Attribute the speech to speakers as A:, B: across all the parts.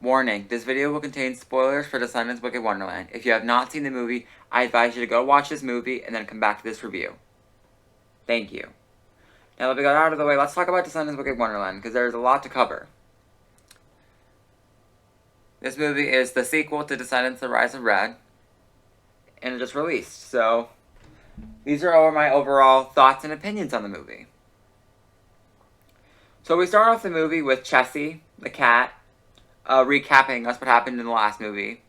A: Warning, this video will contain spoilers for Descendants Wicked Wonderland. If you have not seen the movie, I advise you to go watch this movie and then come back to this review. Thank you. Now that we got out of the way, let's talk about Descendants Wicked Wonderland, because there's a lot to cover. This movie is the sequel to Descendants The Rise of Red, and it just released, so these are all my overall thoughts and opinions on the movie. So we start off the movie with Chessie, the cat, recapping us what happened in the last movie.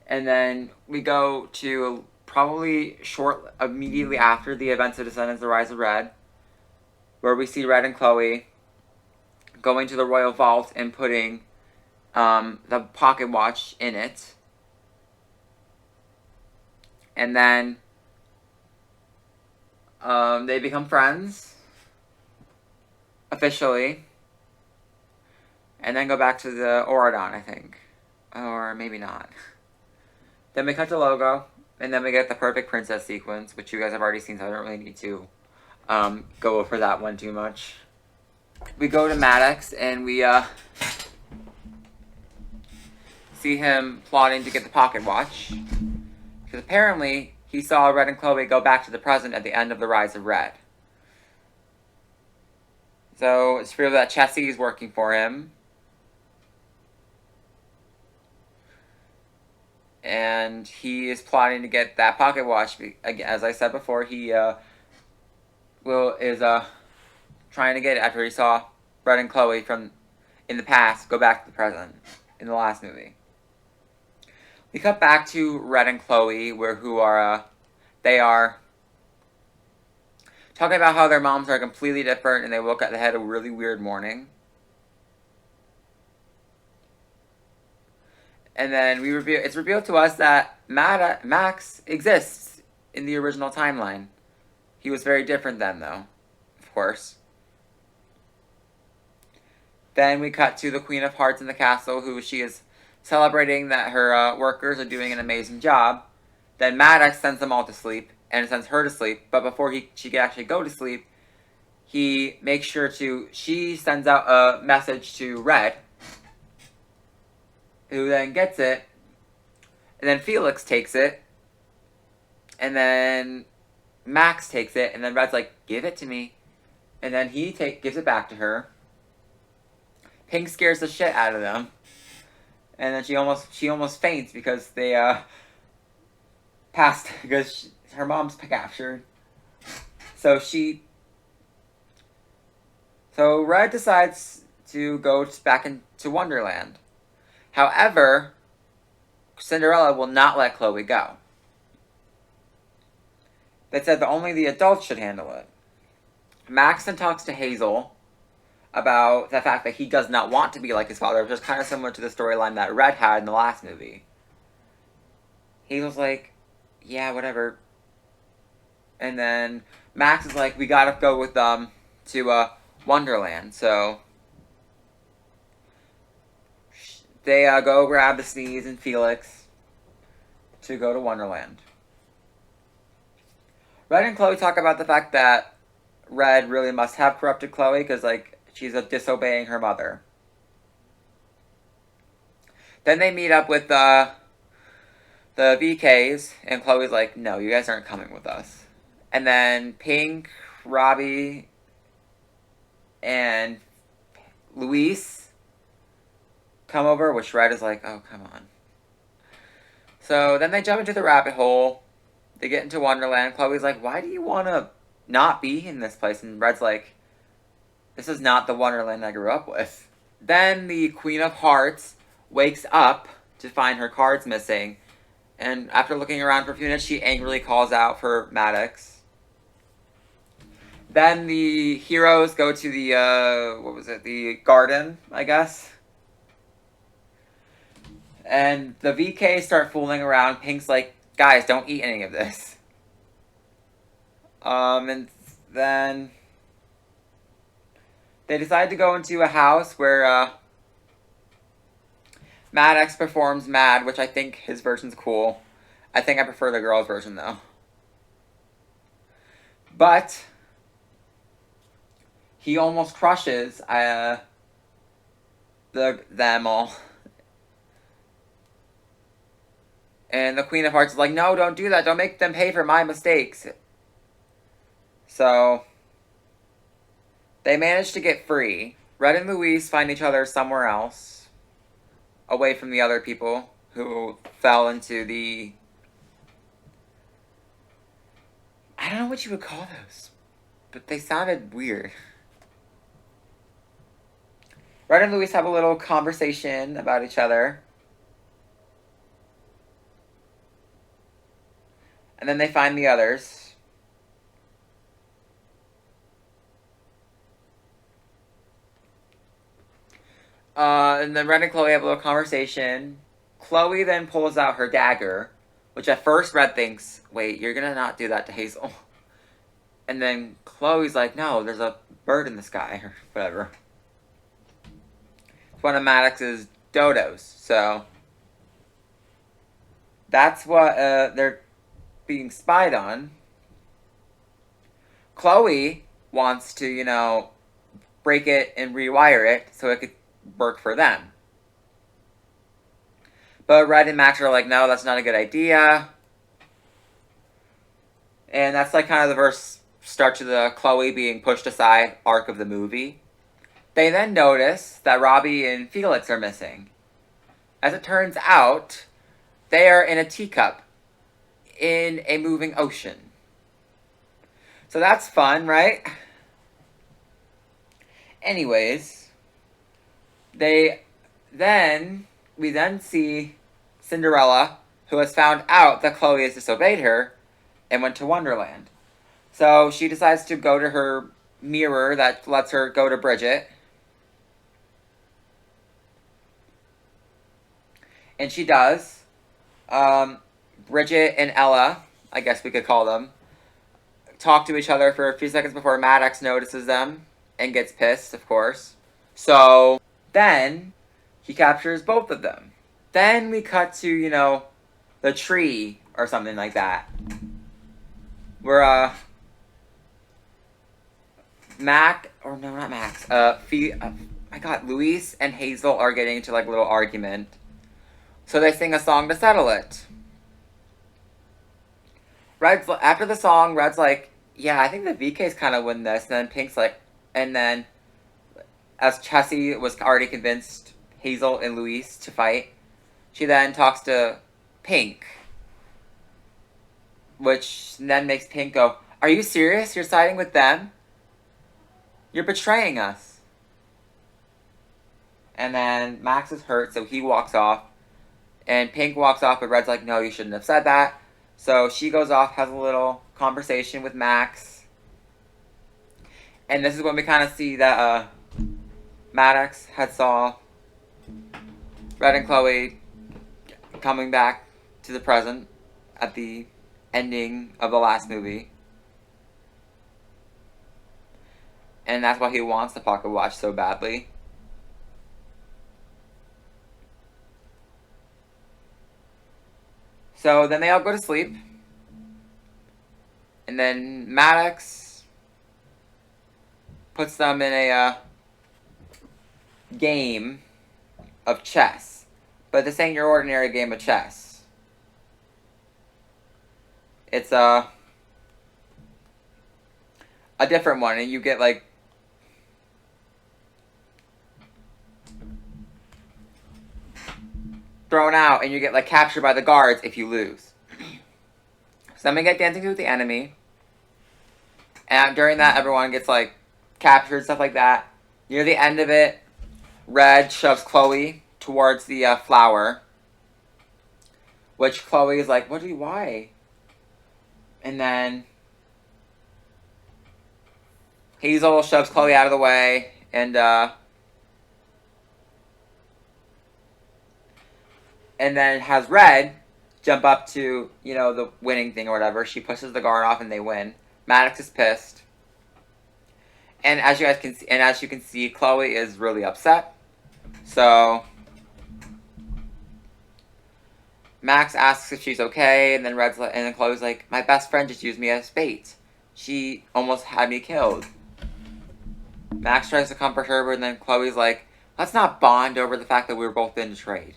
A: And then we go to probably immediately after the events of Descendants The Rise of Red, where we see Red and Chloe going to the Royal Vault and putting the pocket watch in it. And then they become friends, officially. And then go back to the Auradon, I think. Or maybe not. Then we cut the logo, and then we get the perfect princess sequence, which you guys have already seen, so I don't really need to go over that one too much. We go to Maddox, and we see him plotting to get the pocket watch. Because apparently, he saw Red and Chloe go back to the present at the end of The Rise of Red. So, it's revealed that Chessie is working for him. And he is plotting to get that pocket watch. As I said before, he is trying to get it after he saw Red and Chloe from in the past go back to the present in the last movie. We cut back to Red and Chloe, they are talking about how their moms are completely different, and they had a really weird morning. And then it's revealed to us that Max exists in the original timeline. He was very different then, though, of course. Then we cut to the Queen of Hearts in the castle, she is celebrating that her workers are doing an amazing job. Then Maddox sends them all to sleep, and sends her to sleep. But before she can actually go to sleep, she sends out a message to Red, who then gets it, and then Felix takes it, and then Max takes it, and then Red's like, give it to me, and then he gives it back to her. Pink scares the shit out of them, and then she almost faints because they passed, because her mom's captured. So Red decides to go back into Wonderland. However, Cinderella will not let Chloe go. They said that only the adults should handle it. Max then talks to Hazel about the fact that he does not want to be like his father, which is kind of similar to the storyline that Red had in the last movie. Hazel's like, yeah, whatever. And then Max is like, we gotta go with them to Wonderland, so they go grab the Sneeze and Felix to go to Wonderland. Red and Chloe talk about the fact that Red really must have corrupted Chloe because, she's disobeying her mother. Then they meet up with the VKs, and Chloe's like, no, you guys aren't coming with us. And then Pink, Robbie, and Luis come over, which Red is like, oh, come on. So then they jump into the rabbit hole. They get into Wonderland. Chloe's like, why do you want to not be in this place? And Red's like, this is not the Wonderland I grew up with. Then the Queen of Hearts wakes up to find her cards missing. And after looking around for a few minutes, she angrily calls out for Maddox. Then the heroes go to the garden, I guess. And the VKs start fooling around. Pink's like, guys, don't eat any of this. And then they decide to go into a house where Maddox performs Mad, which I think his version's cool. I think I prefer the girl's version, though. But he almost crushes them all. And the Queen of Hearts is like, no, don't do that. Don't make them pay for my mistakes. So they manage to get free. Red and Louise find each other somewhere else, away from the other people who fell into the... I don't know what you would call those, but they sounded weird. Red and Louise have a little conversation about each other. And then they find the others. And then Red and Chloe have a little conversation. Chloe then pulls out her dagger, which at first Red thinks, wait, you're gonna not do that to Hazel. And then Chloe's like, no, there's a bird in the sky, or whatever. It's one of Maddox's dodos, so that's what they're being spied on. Chloe wants to, you know, break it and rewire it so it could work for them. But Red and Max are like, no, that's not a good idea. And that's like kind of the verse start to the Chloe being pushed aside arc of the movie. They then notice that Robbie and Felix are missing. As it turns out, they are in a teacup in a moving ocean. So that's fun, right? Anyways, we then see Cinderella, who has found out that Chloe has disobeyed her and went to Wonderland. So she decides to go to her mirror that lets her go to Bridget. And she does. Bridget and Ella, I guess we could call them, talk to each other for a few seconds before Maddox notices them and gets pissed, of course. So then he captures both of them. Then we cut to, you know, the tree or something like that. Where, Louise and Hazel are getting into, like, a little argument. So they sing a song to settle it. After the song, Red's like, yeah, I think the VKs kind of win this. And then Pink's like, and then, as Chessie was already convinced Hazel and Louise to fight, she then talks to Pink. Which then makes Pink go, are you serious? You're siding with them? You're betraying us. And then Max is hurt, so he walks off. And Pink walks off, but Red's like, no, you shouldn't have said that. So she goes off, has a little conversation with Max. And this is when we kind of see that Maddox had saw Red and Chloe coming back to the present at the ending of the last movie. And that's why he wants the pocket watch so badly. So then they all go to sleep. And then Maddox puts them in a game of chess. But this ain't your ordinary game of chess. It's a different one, and you get like thrown out, and you get like captured by the guards if you lose. So then we get dancing with the enemy, and during that everyone gets like captured, stuff like that. Near the end of it, Red shoves Chloe towards the flower, which Chloe is like, why? And then Hazel shoves Chloe out of the way, and then has Red jump up to, you know, the winning thing or whatever. She pushes the guard off and they win. Maddox is pissed. And as you can see, Chloe is really upset. So Max asks if she's okay, and then Chloe's like, my best friend just used me as bait. She almost had me killed. Max tries to comfort her, but then Chloe's like, let's not bond over the fact that we were both betrayed.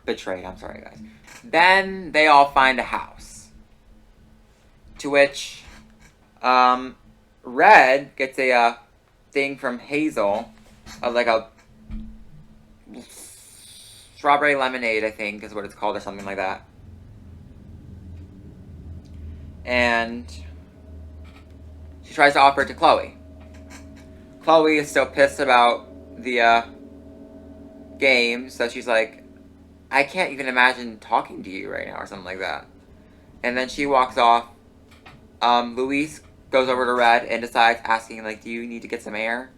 A: Betrayed, I'm sorry, guys. Then they all find a house. To which, Red gets a thing from Hazel, like a strawberry lemonade, I think is what it's called, or something like that. And she tries to offer it to Chloe. Chloe is still pissed about the game, so she's like, I can't even imagine talking to you right now, or something like that. And then she walks off. Luis goes over to Red and decides, asking, like, do you need to get some air?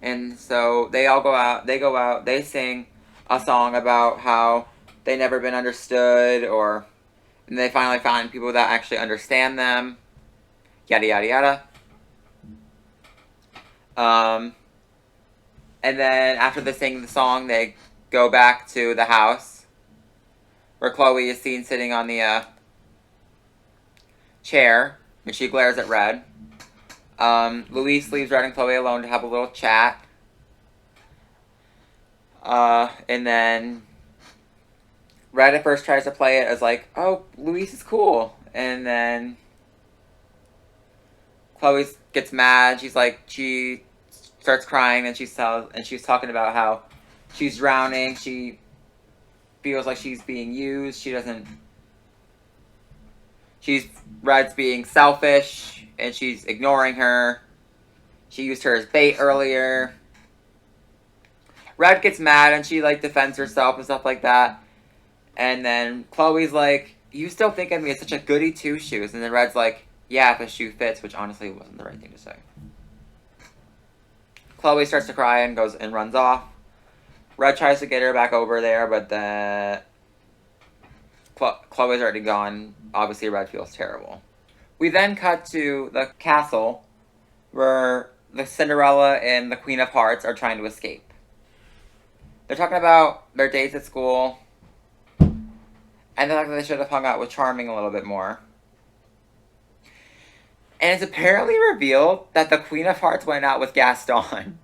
A: And so they all go out, they sing a song about how they never been understood, and they finally find people that actually understand them, yada yada yada. And then after they sing the song, they go back to the house, where Chloe is seen sitting on the chair, and she glares at Red. Luis leaves Red and Chloe alone to have a little chat. And then Red at first tries to play it as like, oh, Luis is cool. And then Chloe gets mad. She starts crying, and she's talking about how she's drowning. She feels like she's being used. Red's being selfish, and she's ignoring her. She used her as bait earlier. Red gets mad, and she, like, defends herself and stuff like that. And then Chloe's like, you still think of me as such a goody two-shoes. And then Red's like, yeah, if a shoe fits, which honestly wasn't the right thing to say. Chloe starts to cry and goes and runs off. Red tries to get her back over there, but Chloe's already gone. Obviously, Red feels terrible. We then cut to the castle, where the Cinderella and the Queen of Hearts are trying to escape. They're talking about their dates at school, and the fact that they should have hung out with Charming a little bit more. And it's apparently revealed that the Queen of Hearts went out with Gaston.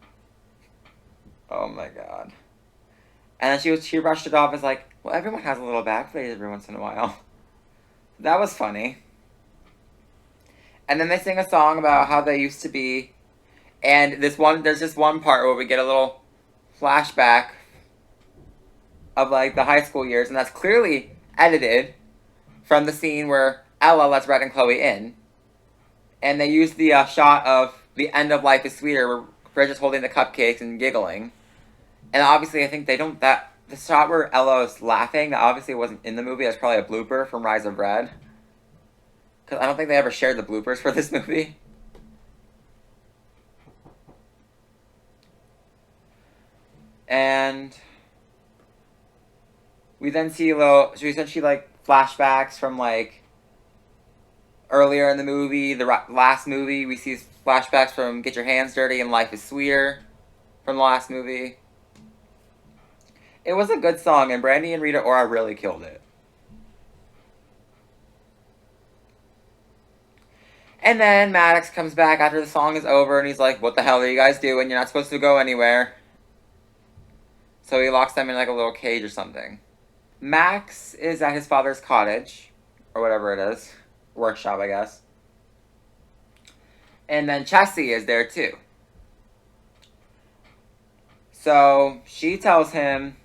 A: Oh my god. And then she brushed it off as like, well, everyone has a little back phase every once in a while. That was funny. And then they sing a song about how they used to be. And there's just one part where we get a little flashback of, like, the high school years. And that's clearly edited from the scene where Ella lets Red and Chloe in. And they use the shot of the end of Life is Sweeter, where Red's just holding the cupcakes and giggling. And obviously, I think the shot where Ella is laughing, that obviously wasn't in the movie. That's probably a blooper from Rise of Red. Because I don't think they ever shared the bloopers for this movie. And we then see flashbacks from, like, earlier in the movie, the last movie. We see flashbacks from Get Your Hands Dirty and Life is Sweeter from the last movie. It was a good song, and Brandy and Rita Ora really killed it. And then Maddox comes back after the song is over, and he's like, what the hell are you guys doing? You're not supposed to go anywhere. So he locks them in, like, a little cage or something. Max is at his father's cottage, or whatever it is. Workshop, I guess. And then Chessie is there, too. So she tells him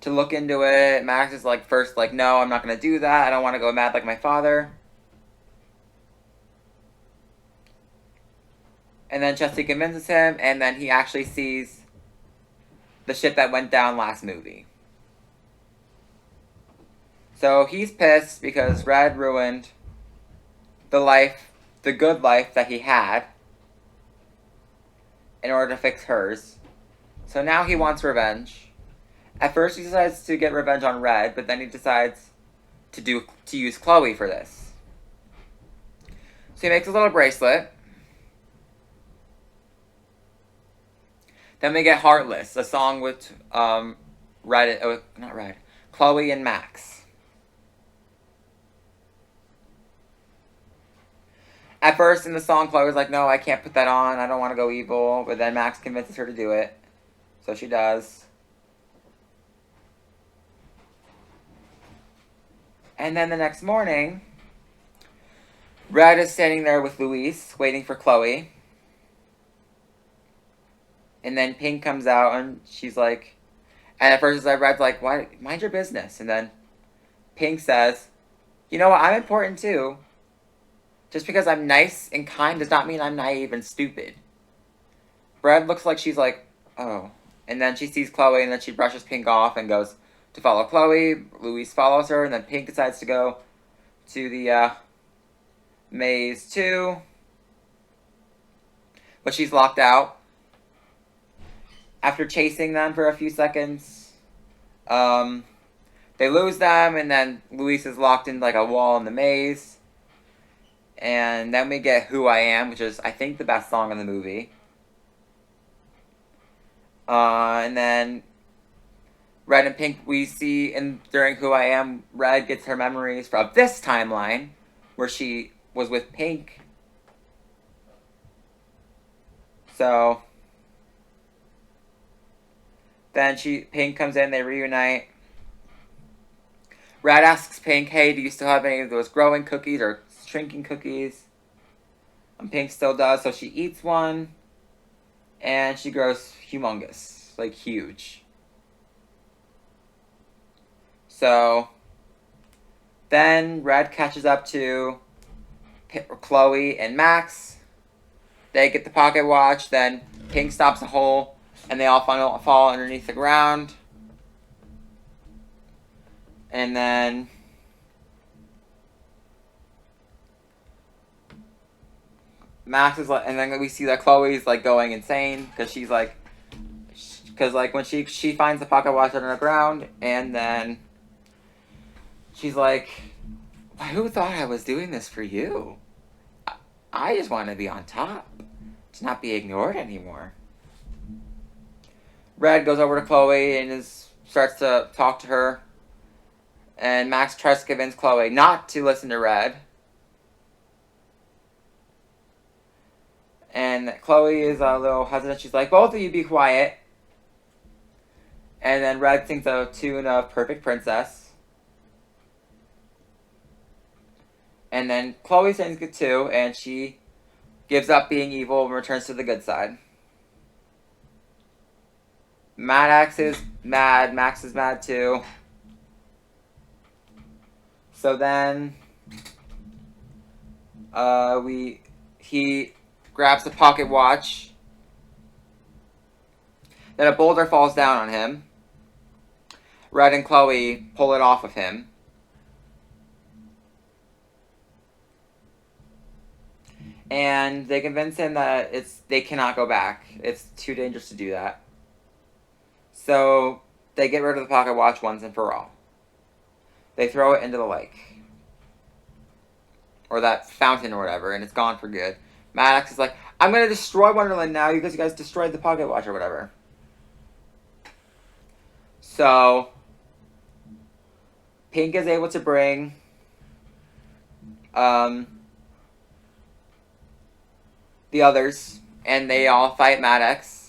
A: to look into it. Max is like, first like, no, I'm not going to do that. I don't want to go mad like my father. And then Chessie convinces him, and then he actually sees the shit that went down last movie. So he's pissed because Red ruined the good life that he had, in order to fix hers. So now he wants revenge. At first he decides to get revenge on Red, but then he decides to use Chloe for this. So he makes a little bracelet. Then we get Heartless, a song with Chloe and Max. At first in the song, Chloe was like, no, I can't put that on. I don't want to go evil. But then Max convinces her to do it. So she does. And then the next morning, Red is standing there with Luis, waiting for Chloe. And then Pink comes out and she's like, and at first Red's like, why, mind your business. And then Pink says, you know what, I'm important too. Just because I'm nice and kind does not mean I'm naive and stupid. Red looks like she's like, oh. And then she sees Chloe and then she brushes Pink off and goes to follow Chloe. Luis follows her and then Pink decides to go to the maze too. But she's locked out. After chasing them for a few seconds, they lose them, and then Luis is locked in like a wall in the maze. And then we get Who I Am, which is, I think, the best song in the movie. And then Red and Pink, we see during Who I Am, Red gets her memories from this timeline, where she was with Pink. So then Pink comes in, they reunite. Red asks Pink, hey, do you still have any of those growing cookies or shrinking cookies? And Pink still does, so she eats one. And she grows humongous, like huge. So then Red catches up to Chloe and Max. They get the pocket watch, then Pink stops a hole, and they all fall underneath the ground. And then Max is like, and then we see that Chloe's like going insane because she's like, when she finds the pocket watch under the ground, and then she's like, who thought I was doing this for you? I just want to be on top, to not be ignored anymore. Red goes over to Chloe and starts to talk to her. And Max tries to convince Chloe not to listen to Red. And Chloe is a little hesitant. She's like, both of you be quiet. And then Red sings a tune of Perfect Princess. And then Chloe sings it too, and she gives up being evil and returns to the good side. Maddox is mad. Max is mad too. So then, he grabs the pocket watch. Then a boulder falls down on him. Red and Chloe pull it off of him. And they convince him that they cannot go back. It's too dangerous to do that. So they get rid of the pocket watch once and for all. They throw it into the lake. Or that fountain or whatever, and it's gone for good. Maddox is like, I'm going to destroy Wonderland now because you guys destroyed the pocket watch or whatever. So Pink is able to bring the others, and they all fight Maddox.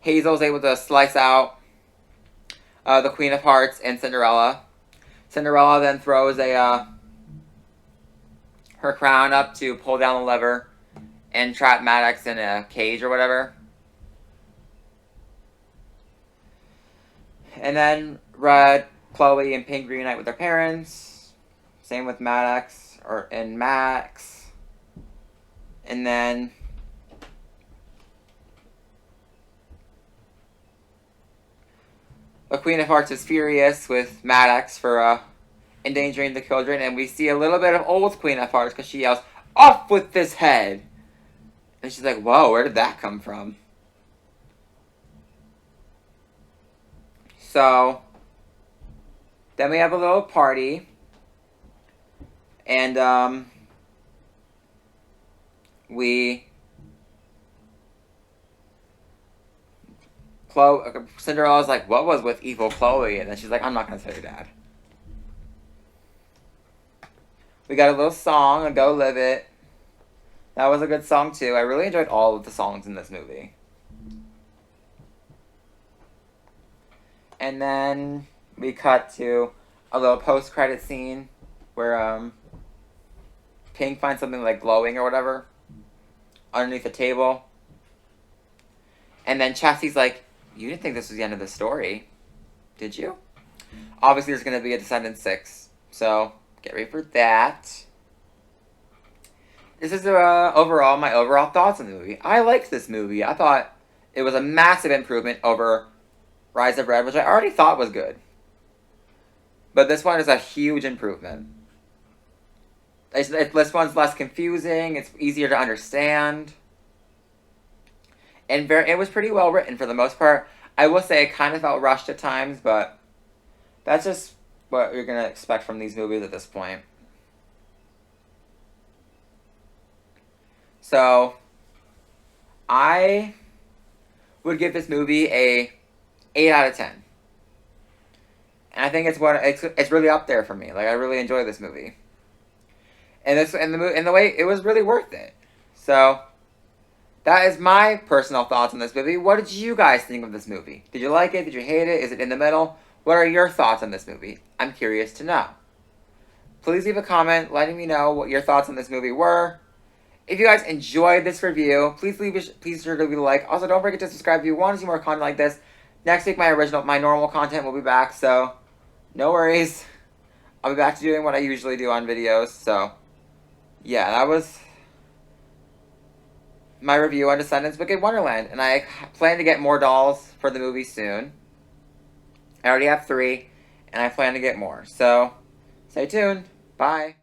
A: Hazel's able to slice out the Queen of Hearts and Cinderella. Cinderella then throws her crown up to pull down the lever and trap Maddox in a cage or whatever. And then Red, Chloe, and Pink reunite with their parents. Same with Maddox and Max. And then the Queen of Hearts is furious with Maddox for endangering the children, and we see a little bit of old Queen of Hearts because she yells, "Off with this head!" And she's like, whoa, where did that come from? So then we have a little party, and Cinderella's like, what was with evil Chloe? And then she's like, I'm not going to tell your dad. We got a little song, a Go Live It. That was a good song too. I really enjoyed all of the songs in this movie. And then we cut to a little post-credit scene where Pink finds something like glowing or whatever underneath the table. And then Chasty's like, you didn't think this was the end of the story, did you? Obviously, there's going to be a Descendants 6, so get ready for that. This is overall my overall thoughts on the movie. I liked this movie. I thought it was a massive improvement over Rise of Red, which I already thought was good. But this one is a huge improvement. This one's less confusing. It's easier to understand. And it was pretty well written for the most part. I will say it kind of felt rushed at times, but that's just what you're going to expect from these movies at this point. So, I would give this movie a 8 out of 10. And I think it's really up there for me. Like, I really enjoy this movie. And the way it was really worth it. So, that is my personal thoughts on this movie. What did you guys think of this movie? Did you like it? Did you hate it? Is it in the middle? What are your thoughts on this movie? I'm curious to know. Please leave a comment letting me know what your thoughts on this movie were. If you guys enjoyed this review, please sure to leave a like. Also, don't forget to subscribe if you want to see more content like this. Next week, my normal content will be back, so no worries. I'll be back to doing what I usually do on videos. So, yeah, that was my review on Descendants Wicked Wonderland, and I plan to get more dolls for the movie soon. I already have 3, and I plan to get more. So, stay tuned. Bye.